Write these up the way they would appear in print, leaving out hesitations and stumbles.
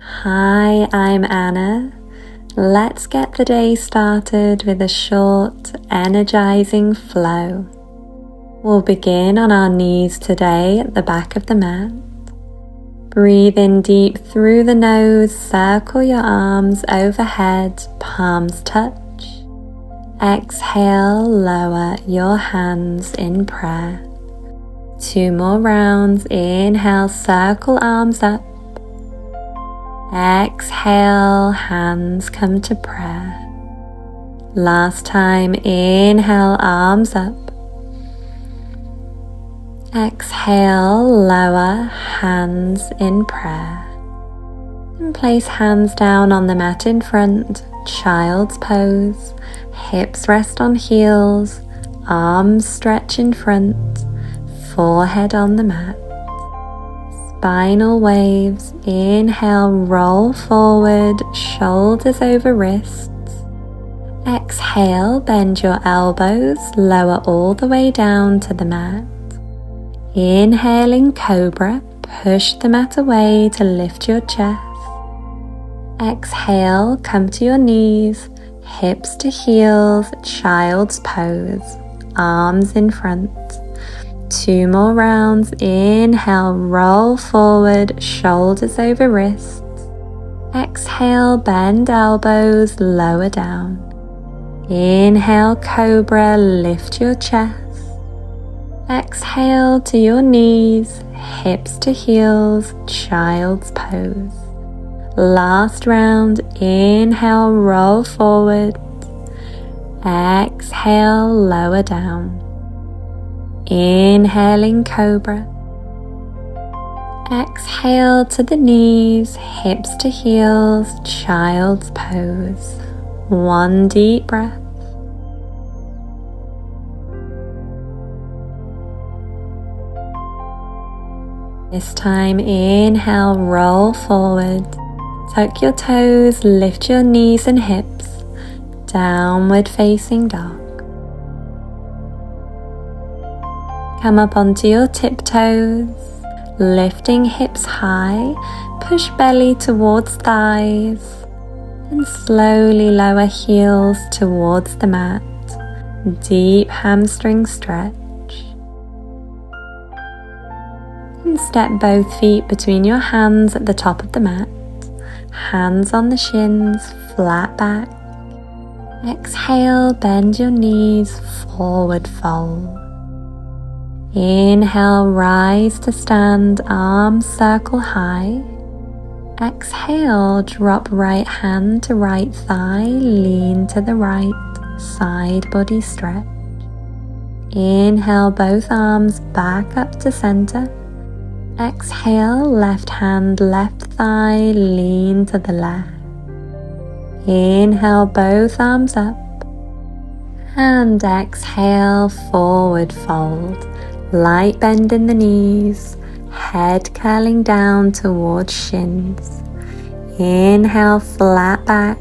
Hi, I'm Anna. Let's get the day started with a short, energizing flow. We'll begin on our knees today at the back of the mat. Breathe in deep through the nose, circle your arms overhead, palms touch. Exhale, lower your hands in prayer. 2 more rounds. Inhale, circle arms up. Exhale, hands come to prayer. Last time, inhale, arms up. Exhale, lower, hands in prayer. And place hands down on the mat in front, child's pose. Hips rest on heels, arms stretch in front, forehead on the mat. Spinal waves. Inhale, roll forward, shoulders over wrists. Exhale, bend your elbows, lower all the way down to the mat. Inhaling cobra, push the mat away to lift your chest. Exhale, come to your knees, hips to heels, child's pose, arms in front. 2 more rounds. Inhale, roll forward, shoulders over wrists. Exhale, bend elbows, lower down. Inhale, cobra, lift your chest. Exhale to your knees, hips to heels, child's pose. Last round. Inhale, roll forward. Exhale, lower down. Inhaling cobra. Exhale to the knees, hips to heels, child's pose. 1 deep breath. This time, inhale, roll forward. Tuck your toes, lift your knees and hips. Downward facing dog. Come up onto your tiptoes, lifting hips high, push belly towards thighs, and slowly lower heels towards the mat. Deep hamstring stretch. And step both feet between your hands at the top of the mat. Hands on the shins, flat back. Exhale, bend your knees, forward fold. Inhale, rise to stand, arms circle high. Exhale, drop right hand to right thigh, lean to the right, side body stretch. Inhale, both arms back up to center. Exhale, left hand, left thigh, lean to the left. Inhale, both arms up. And exhale, forward fold. Light bend in the knees, head curling down towards shins. Inhale, flat back.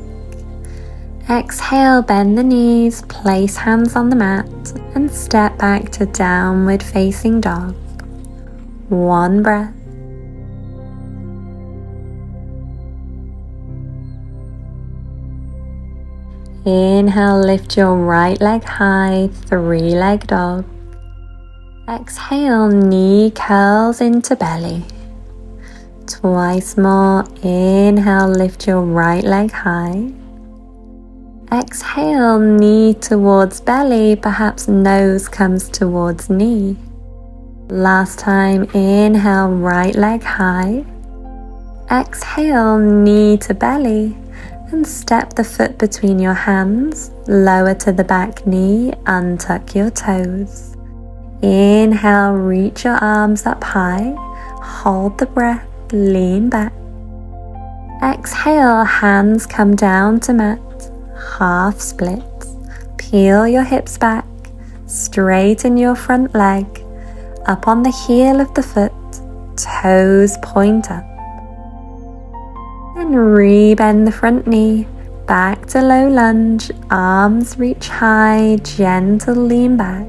Exhale, bend the knees, place hands on the mat, and step back to downward facing dog. 1 breath. Inhale, lift your right leg high, 3-leg dog. Exhale, knee curls into belly. Twice more. Inhale, lift your right leg high. Exhale, knee towards belly, perhaps nose comes towards knee. Last time. Inhale, right leg high. Exhale, knee to belly, and step the foot between your hands, lower to the back knee, untuck your toes. Inhale, reach your arms up high, hold the breath, lean back. Exhale, hands come down to mat, half splits. Peel your hips back, straighten your front leg, up on the heel of the foot, toes point up. Then re-bend the front knee, back to low lunge, arms reach high, gentle lean back.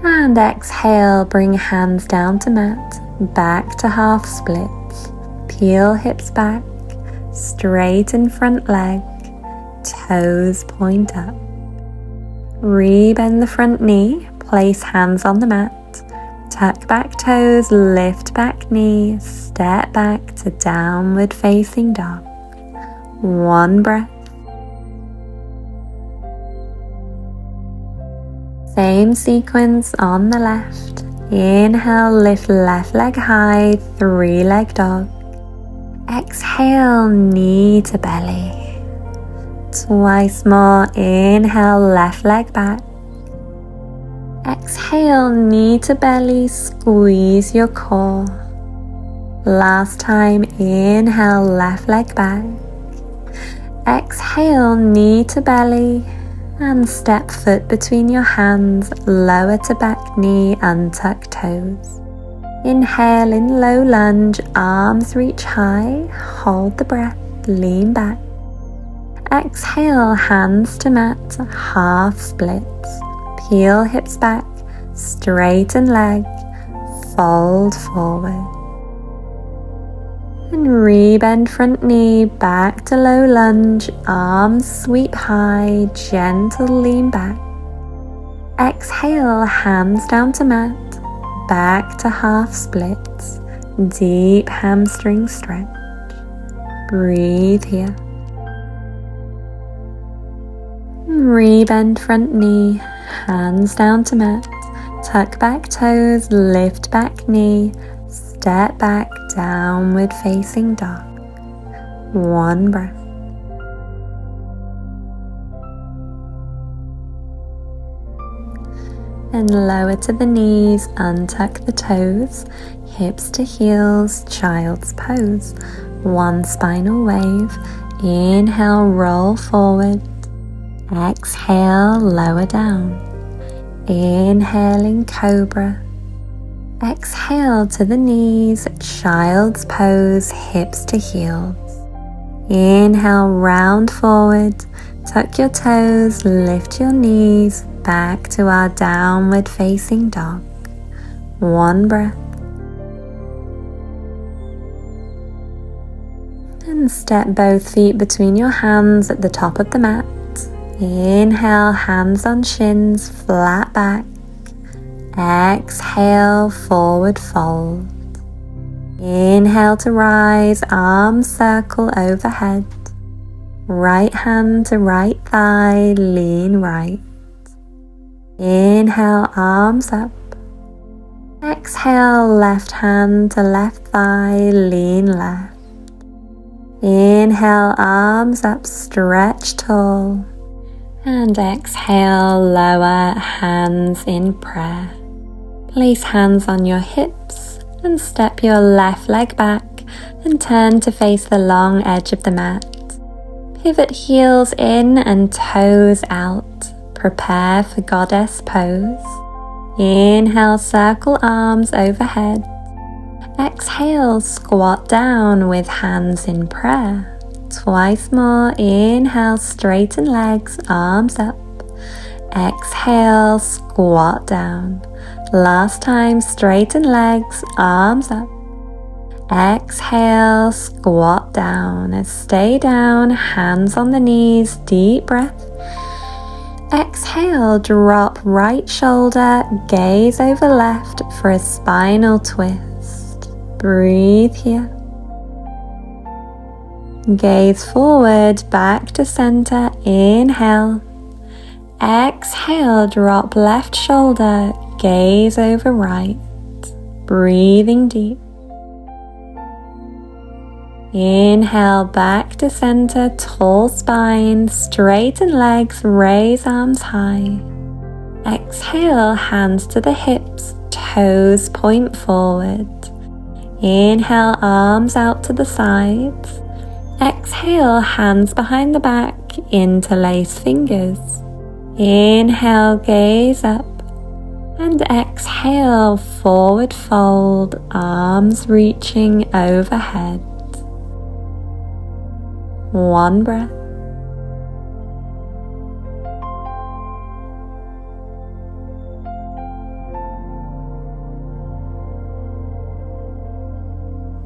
And exhale, bring hands down to mat, back to half splits. Peel hips back, straighten front leg, toes point up. Rebend the front knee, place hands on the mat. Tuck back toes, lift back knee, step back to downward facing dog. One breath. Same sequence on the left. Inhale, lift left leg high, 3-leg dog. Exhale, knee to belly. Twice more. Inhale, left leg back. Exhale, knee to belly, squeeze your core. Last time, inhale, left leg back. Exhale, knee to belly, and step foot between your hands, lower to back knee, untuck toes. Inhale in low lunge, arms reach high, hold the breath, lean back. Exhale, hands to mat, half splits. Peel hips back, straighten leg, fold forward. And rebend front knee back to low lunge, arms sweep high, gentle lean back. Exhale, hands down to mat, back to half splits, deep hamstring stretch. Breathe here. Rebend front knee, hands down to mat, tuck back toes, lift back knee, step back, downward facing dog. One breath. And lower to the knees, untuck the toes, hips to heels, child's pose. One spinal wave. Inhale, roll forward. Exhale, lower down. Inhaling cobra. Exhale to the knees, child's pose, hips to heels. Inhale, round forward, tuck your toes, lift your knees, back to our downward facing dog. One breath. And step both feet between your hands at the top of the mat. Inhale, hands on shins, flat back. Exhale, forward fold. Inhale to rise, arms circle overhead. Right hand to right thigh, lean right. Inhale, arms up. Exhale, left hand to left thigh, lean left. Inhale, arms up, stretch tall. And exhale, lower hands in prayer. Place hands on your hips and step your left leg back and turn to face the long edge of the mat. Pivot heels in and toes out. Prepare for goddess pose. Inhale, circle arms overhead. Exhale, squat down with hands in prayer. Twice more. Inhale, straighten legs, arms up. Exhale, squat down. Last time, straighten legs, arms up. Exhale, squat down. Stay down, hands on the knees, deep breath. Exhale, drop right shoulder, gaze over left for a spinal twist. Breathe here. Gaze forward, back to center, inhale. Exhale, drop left shoulder, gaze over right. Breathing deep. Inhale, back to center, tall spine, straighten legs, raise arms high. Exhale, hands to the hips, toes point forward. Inhale, arms out to the sides. Exhale, hands behind the back, interlace fingers. Inhale, gaze up. And exhale, forward fold, arms reaching overhead. One breath.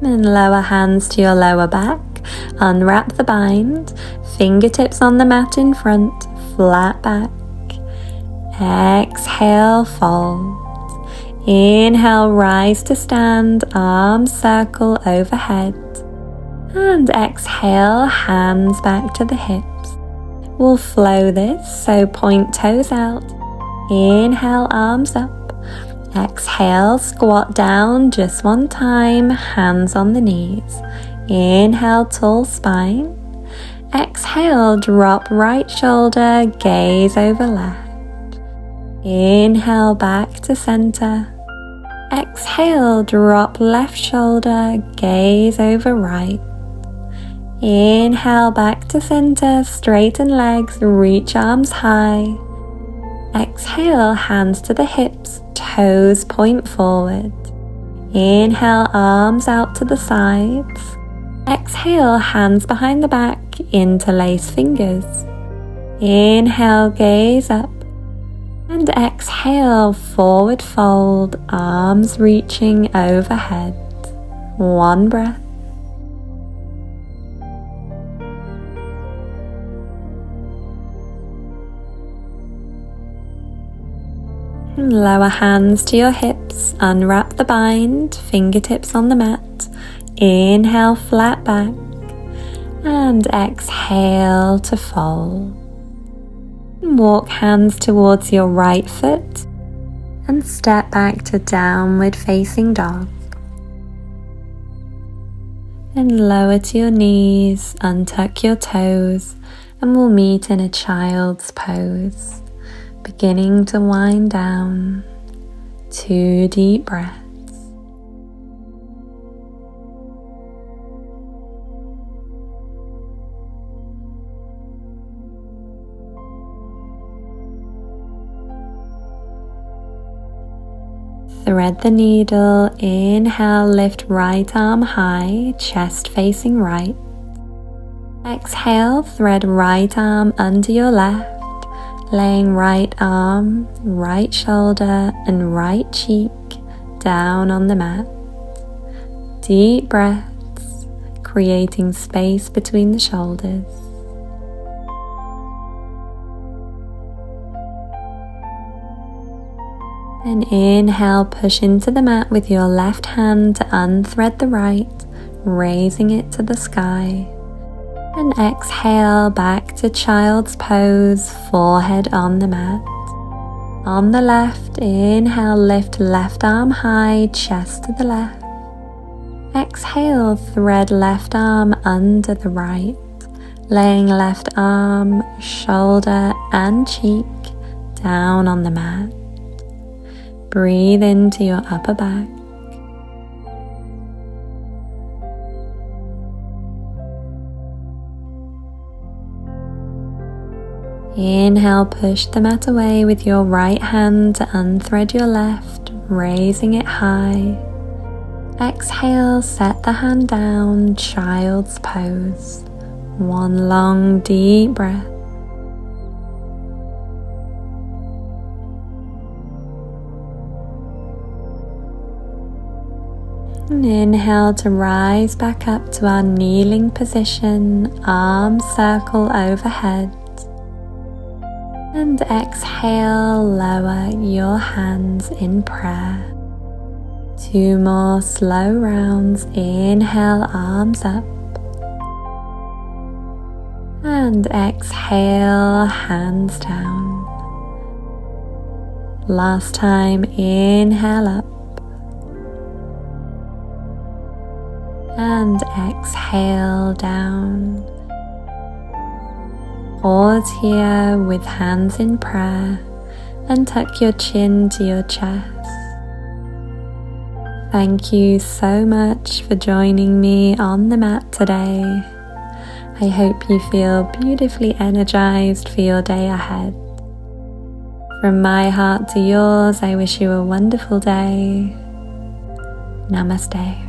And lower hands to your lower back. Unwrap the bind. Fingertips on the mat in front. Flat back. Exhale, fold. Inhale, rise to stand. Arms circle overhead. And exhale, hands back to the hips. We'll flow this, so point toes out. Inhale, arms up. Exhale, squat down just one time, hands on the knees. Inhale, tall spine. Exhale, drop right shoulder, gaze over left. Inhale, back to center. Exhale, drop left shoulder, gaze over right. Inhale, back to center, straighten legs, reach arms high. Exhale, hands to the hips, toes point forward. Inhale, arms out to the sides. Exhale, hands behind the back, interlace fingers. Inhale, gaze up. And exhale, forward fold, arms reaching overhead. One breath. And lower hands to your hips, unwrap the bind, fingertips on the mat. Inhale, flat back. And exhale to fold. Walk hands towards your right foot and step back to downward facing dog. And lower to your knees, untuck your toes, and we'll meet in a child's pose, beginning to wind down. 2 deep breaths. Thread the needle, inhale, lift right arm high, chest facing right. Exhale, thread right arm under your left, laying right arm, right shoulder and right cheek down on the mat. Deep breaths, creating space between the shoulders. And inhale, push into the mat with your left hand to unthread the right, raising it to the sky. And exhale, back to child's pose, forehead on the mat. On the left, inhale, lift left arm high, chest to the left. Exhale, thread left arm under the right, laying left arm, shoulder and cheek down on the mat. Breathe into your upper back. Inhale, push the mat away with your right hand to unthread your left, raising it high. Exhale, set the hand down, child's pose. One long deep breath. And inhale to rise back up to our kneeling position, arms circle overhead. And exhale, lower your hands in prayer. 2 more slow rounds. Inhale, arms up. And exhale, hands down. Last time, inhale up. And exhale down. Pause here with hands in prayer and tuck your chin to your chest. Thank you so much for joining me on the mat today. I hope you feel beautifully energized for your day ahead. From my heart to yours, I wish you a wonderful day. Namaste.